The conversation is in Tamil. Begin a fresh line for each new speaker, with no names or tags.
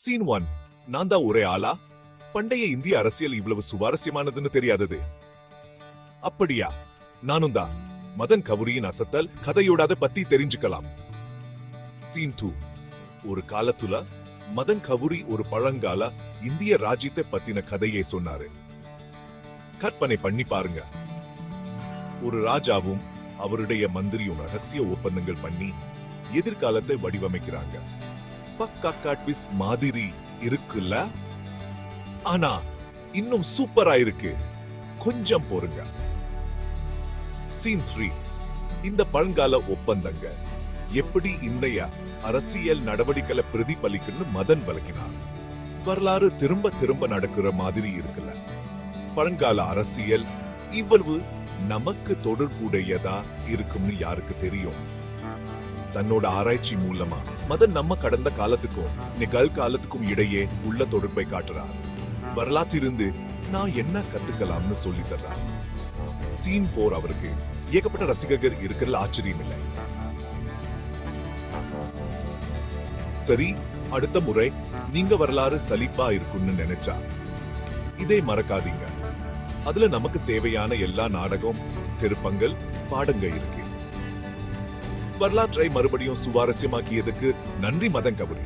சீன் 1. நான் தான் ஒரே ஆளா? பண்டைய இந்திய அரசியல் இவ்வளவு சுவாரஸ்யமானதுன்னு தெரியாதது. அப்படியா? நானும் தான். மதன் கவுரியின் அசத்தல் கதையோட அதை பத்தி தெரிஞ்சுக்கலாம். சீன் 2. ஒரு காலத்துல மதன் கவுரி ஒரு பழங்கால இந்திய ராஜ்யத்தை பத்தின கதையை சொன்னாரு. கற்பனை பண்ணி பாருங்க. ஒரு ராஜாவும் அவருடைய மந்திரியும் ரகசிய ஒப்பந்தங்கள் பண்ணி எதிர்காலத்தை வடிவமைக்கிறாங்க. பக்கா ட்விஸ்ட் மாதிரி இருக்குல்ல? ஆனா இன்னும் சூப்பரா இருக்கு. கொஞ்சம் பொறுங்க. சீன் 3. இந்த பழங்கால ஒப்பந்தங்க எப்படி இன்றைய அரசியல் நடவடிக்கைகளை பிரதிபலிக்குன்னு மதன் விளக்கினார். வரலாறு திரும்ப திரும்ப நடக்கிற மாதிரி இருக்குல்ல? பழங்கால அரசியல் இவ்வளவு நமக்கு தொடர்புடையதா இருக்கும்னு யாருக்கு தெரியும்? தன்னோட ஆராய்ச்சி மூலமா மதன் நம்ம கடந்த காலத்துக்கும் நிகழ்காலத்துக்கும் இடையே உள்ள தொடர்பை காட்டுறார். வரலாற்றிலிருந்து நான் என்ன கத்துக்கலாம்னு சொல்லி தர்றார். சீன் 4 அவருக்கு ஏகப்பட்ட ரசிகர்கள் இருக்கிறதுல ஆச்சரியம் இல்லை. சரி, அடுத்த முறை நீங்க வரலாறு சலிப்பா இருக்கும்னு நினைச்சா இதே மறக்காதீங்க. அதுல நமக்கு தேவையான எல்லா நாடகம், திருப்பங்கள், பாடங்க இருக்கு. வரலாற்றை மறுபடியும் சுவாரஸ்யமாக்கியதுக்கு நன்றி மதன் கவுரி.